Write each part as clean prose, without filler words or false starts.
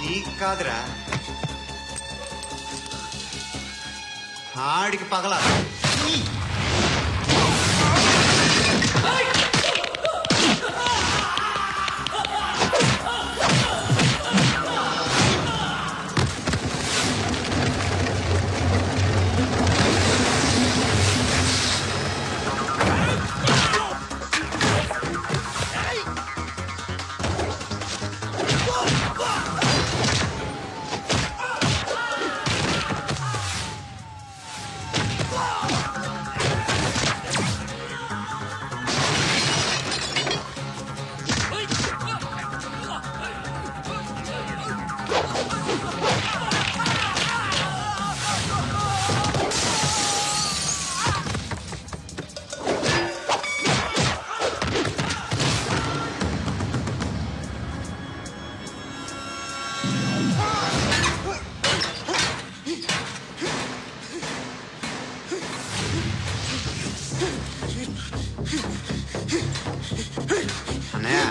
నీకు కాదురా, ఆడికి పగల. అన్నయ్య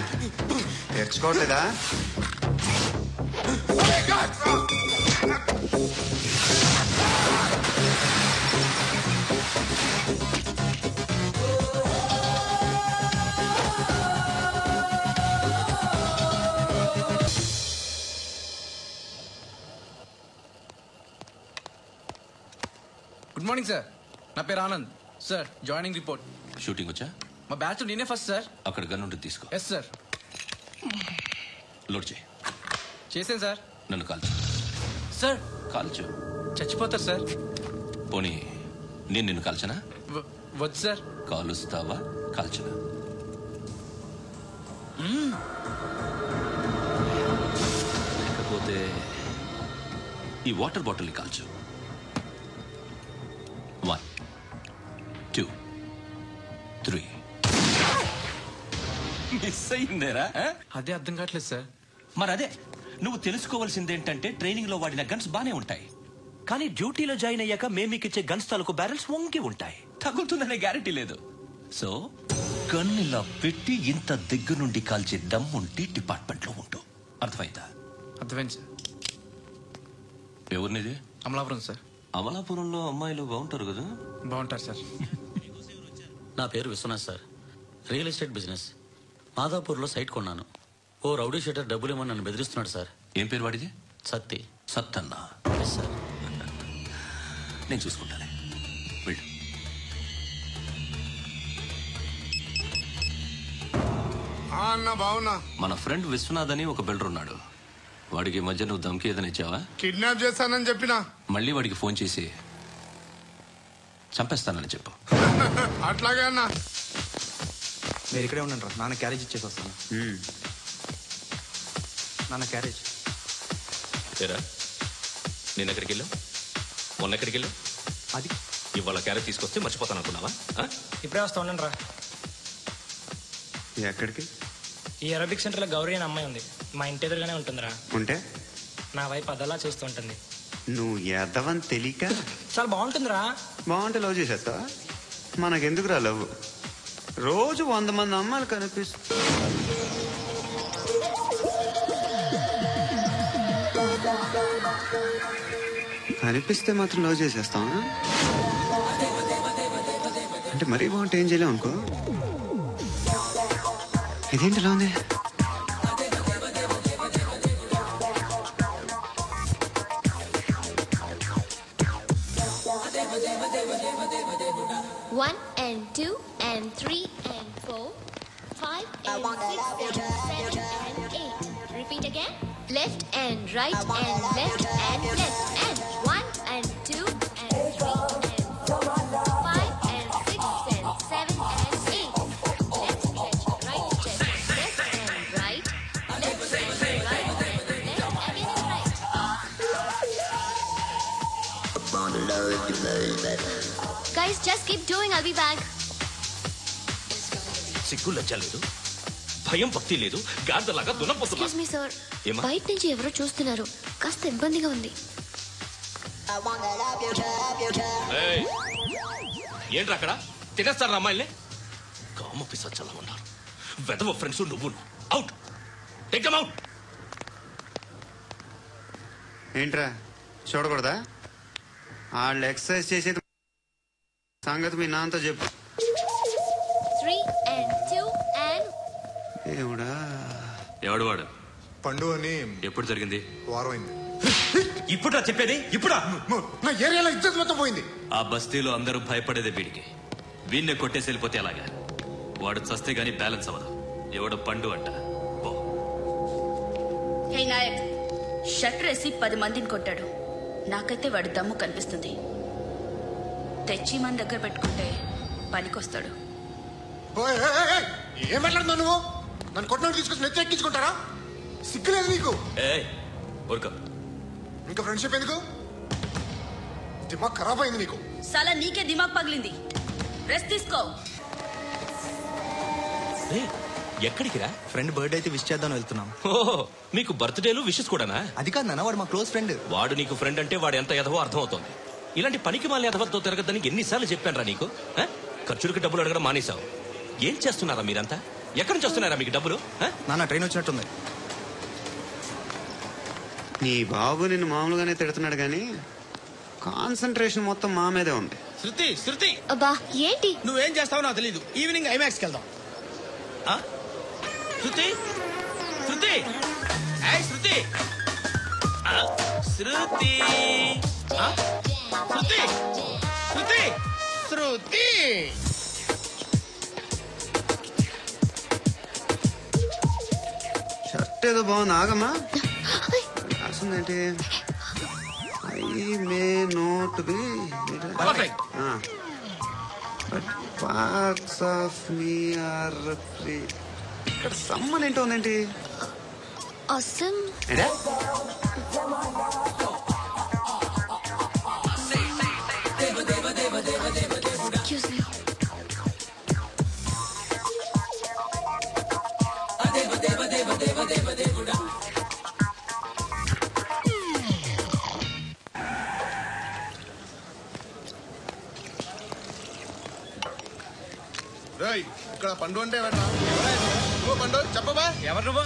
తెచ్చుకోవట్లేదా? గుడ్ మార్నింగ్ సార్, నా పేరు Anand sir. Joining report. Shooting వచ్చా? మా బ్యాచ్ నేనే ఫస్ట్ సార్. అక్కడ గన్ ఉంటుంది, తీసుకో. Yes sir. లోడ్ చేయి. చేసాను సార్. నన్ను కాల్చు. సార్ కాల్చు. చచ్చిపోతారు సార్. పోనీ నేను నిన్ను కాల్చనా? వద్దు సార్. కాలుస్తావా కాల్చనా? లేకపోతే ఈ వాటర్ బాటిల్ని కాల్చు. 1 2 3. మిస్ అయిందేరా? అదే అర్థం కావట్లేదు సార్. మరి అదే నువ్వు తెలుసుకోవాల్సిందేంటంటే ట్రైనింగ్ లో వాడిన గన్స్ బానే ఉంటాయి, కానీ డ్యూటీలో జాయిన్ అయ్యాక మేము మీకు ఇచ్చే గన్స్ తాలూకు బ్యారెల్స్ వంగి ఉంటాయి. తగులుతుందనే గ్యారెంటీ లేదు. సో గన్ ఇలా పెట్టి ఇంత దగ్గర నుండి కాల్చే దమ్ముంటి డిపార్ట్మెంట్ లో ఉంటూ. అర్థమైందా? అర్థమైంది సార్. ఎవరినిది? అమలాపురం సార్. అమలాపురంలో అమ్మాయిలు బాగుంటారు కదా? బాగుంటారు సార్. నా పేరు Vishwanath sir. Real estate business. మాదాపూర్లో సైట్ కొన్నాను. ఓ రౌడీ షీటర్ డబ్బులు ఇవ్వమని నన్ను బెదిరిస్తున్నాడు సార్. ఏం పేరు వాడిది? సత్తి. సత్తన్నా? Yes sir. నేను చూసుకుంటానే, వెళ్ళు. అన్న బావున్నా. మన ఫ్రెండ్ విశ్వనాథ్ అని ఒక బిల్డర్ ఉన్నాడు. వాడికి మధ్య నువ్వు దమ్కి ఏదైనా ఇచ్చావా? కిడ్నాప్ చేస్తానని చెప్పినా. మళ్ళీ వాడికి ఫోన్ చేసి చంపేస్తానని చెప్పు. అట్లాగే అన్న. మీరు ఇక్కడే ఉండండి రా, నాన్న క్యారేజ్ ఇచ్చేసి వస్తాను. నాన్న క్యారేజ్. ఏరా, నేను ఎక్కడికి వెళ్ళావు? మొన్న ఎక్కడికి వెళ్ళావు? అది ఇవాళ క్యారెట్ తీసుకొస్తే మర్చిపోతాను అనుకున్నావా? ఇప్పుడే వస్తా ఉండండి రా. ఎక్కడికి? ఈ అరబిక్ సెంటర్లో గౌరీ అనే అమ్మాయి ఉంది. మా ఇంటి ఎదురుగానే ఉంటుందిరా. ఉంటే నా వైపు అదలా చూస్తూ ఉంటుంది. నువ్వు ఎదవని తెలియక చాలా బాగుంటుందిరా. బాగుంటే లవ్ చేసేస్తావా? మనకెందుకురా లవ్? రోజు 100 మంది అమ్మాయిలు కనిపిస్తే మాత్రం లవ్ చేసేస్తావా? అంటే మరీ బాగుంటే ఏం చేయలేవు అనుకో. ఇదేంటి ఇలా ఉంది? One and 2 and 3 and 4, 5 and 6 and 7 and 8. Repeat again. Left and right and left and left and 1 and 2 and 3 and 4, 5 and 6 and 7 and 8. Left stretch, right stretch, left and right, left and right and left again and right. Guys, just keep doing. I'll be back. సిగ్గు లజ్జ లేదు, భయం భక్తి లేదు, గాడిదలాగా దున్నపోతున్నా. Excuse me, sir. ఏమా? బయట నుంచి ఎవరో చూస్తున్నారు. కాస్త ఇబ్బందిగా ఉంది. ఏయ్, ఏంట్రా అక్కడ తినేస్తారా అమ్మాయిల్ని? కామ పిసచ్చలా ఉన్నారు. వెదవ ఫ్రెండ్స్ నువ్వు. Out, take them out. ఏంట్రా చూడకూడదా? వాళ్ళు ఎక్సర్సైజ్ చేసేది సంగతి మీ నాన్నతో చెప్పు. 3 and 2 and ఏముడా ఎవడు వాడు? పండు అని ఎప్పుడు జరిగింది? వారం అయింది. ఇప్పుడా చెప్పేది? ఇప్పుడా? నా ఏరియాలో ఇజ్జత్ మొత్తం పోయింది. ఆ బస్తీలో అందరూ భయపడేదే వీడికి. వీణ్ణే కొట్టేసి వెళ్ళిపోతే అలాగా? వాడు చస్తే గానీ బ్యాలెన్స్ అవ్వదు. ఎవడో పండు అంట. పో. హే నాయక్, షట్టర్ వేసి 10 మందిని కొట్టాడు. నాకైతే వాడి దమ్ము కనిపిస్తుంది. తెచ్చి మన దగ్గర పెట్టుకుంటే పనికొస్తాడు. ఏం మాట్లాడుతున్నావు నువ్వు? నన్ను కొట్టిన తీసుకొచ్చి నెత్తి ఎక్కించుకుంటారా? సిగ్గులేదు నీకు? ఊరుకో. ఇంకా ఫ్రెండ్షిప్ ఎందుకు? దిమాగ్ ఖరాబ్ అయింది నీకు. సాలా నీకే దిమాగ్ పగిలింది. రెస్ట్ తీసుకో. ఎక్కడికి రా? ఫ్రెండ్ బర్త్డే అయితే విష్ చేద్దాం వెళ్తున్నాం. ఓహో, మీకు బర్త్డేలు విషెస్ కూడానా? అది కాదు నాన్న, వాడు మా క్లోజ్ ఫ్రెండ్. వాడు నీకు ఫ్రెండ్ అంటే వాడు ఎంత ఎదవో అర్థం అవుతుంది. ఇలాంటి పనికి మాలి ఎదవతో తిరగద్దని ఎన్నిసార్లు చెప్పాను రా నీకు? ఖర్చులకు డబ్బులు అడగడం మానేశావు. ఏం చేస్తున్నారా మీరంతా? ఎక్కడి నుంచి వస్తున్నారా మీకు డబ్బులు? నాన్న ట్రైన్ వచ్చినట్టుంది. నీ బాబు నిన్ను మామూలుగానే తిడుతున్నాడు కానీ కాన్సన్ట్రేషన్ మొత్తం మా మీదే ఉంది. శృతి అబ్బా ఏంటి? నువ్వేం చేస్తావో నాకు తెలీదు. ఈవినింగ్ ఐమాక్స్కి వెళ్దాం. శృతి శృతి శృతి శృతి శృతి శృతి శృతి షర్ట్ ఏదో బాగుంది. ఆగమ్మా, రాసిందేంటి? I may not be but parts of me are free. ఇక్కడ సమ్మన్ ఏంటో ఉందేంటి? Awesome. ఏంటా? Excuse me. ఇక్కడ పండు అంటే పండు చెప్పబా. ఎవరు నువ్వు?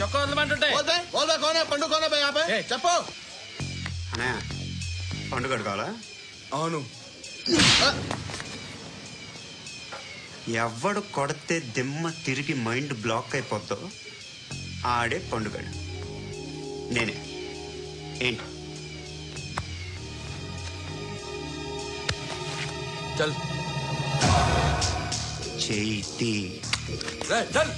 చొక్కా వదలమంటుంటే పండు చెప్పు. అనే పండుగ కావాలా? అవును. ఎవడు కొడితే దిమ్మ తిరిగి మైండ్ బ్లాక్ అయిపోద్దో ఆడే పండుగడు. నేనే. ఏంటి? చల్ చేతి చల్.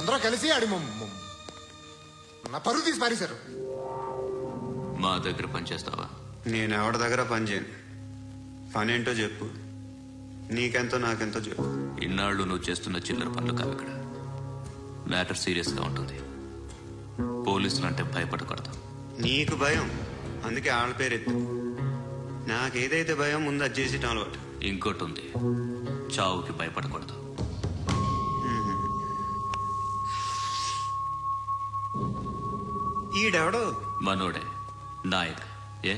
అందరూ కలిసి ఆడి నా పరువు తీసి పారేశారు. మా దగ్గర పనిచేస్తావా? నేను ఎవరి దగ్గర పని చేయను. పని ఏంటో చెప్పు. నీకెంతో నాకెంతో చెప్పు. ఇన్నాళ్ళు నువ్వు చేస్తున్న చిల్లర పనులు కావు ఇక్కడ. మ్యాటర్ సీరియస్ గా ఉంటుంది. పోలీసులు అంటే భయపడకూడదు. నీకు భయం, అందుకే ఆళ్ళ పేరెత్తు. నాకేదైతే భయం ముందు అది చేసి అలవాటు. ఇంకోటి ఉంది, చావుకి భయపడకూడదు. ఈడెవడు? మనోడే నాయక్. ఏ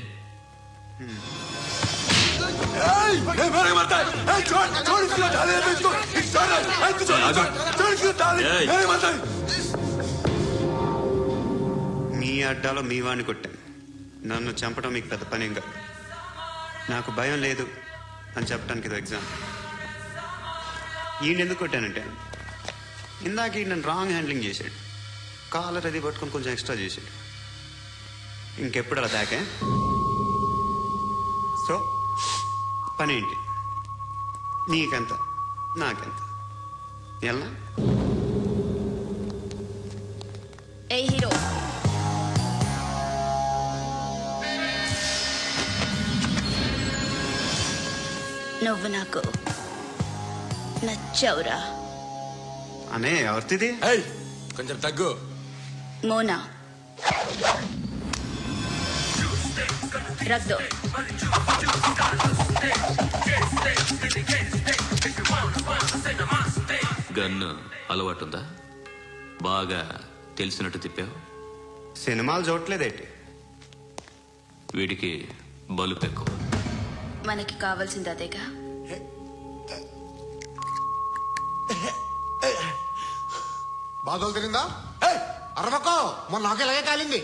మీ అడ్డాలో మీ వాడిని కొట్టాను. నన్ను చంపడం మీకు పెద్ద పని ఇంకా. నాకు భయం లేదు అని చెప్పడానికి ఇది ఎగ్జామ్. ఈయన ఎందుకు కొట్టానంటే ఇందాక ఈ నన్ను రాంగ్ హ్యాండ్లింగ్ చేశాడు. కాలర్ అది పట్టుకొని కొంచెం ఎక్స్ట్రా చేశాడు. ఇంకెప్పుడు అలా తాకే. సో పని ఏంటి? నీకెంత నాకెంత ఎలా? ఏ హీరో, నువ్వు నాకు నచ్చావురా. అనే ఎవరిది? కొంచెం తగ్గు. మోనా रख दो। గన్ను అలవాటుందా? బాగా తెలిసినట్టు తిప్పావు. సినిమాలు చూడట్లేదేంటి? వీడికి బలుపు ఎక్కువ. మనకి కావాల్సింది అదేగా. బాధలు తిరిందా? అరవకో, మొన్న నాకు ఇలాగే కాలింది.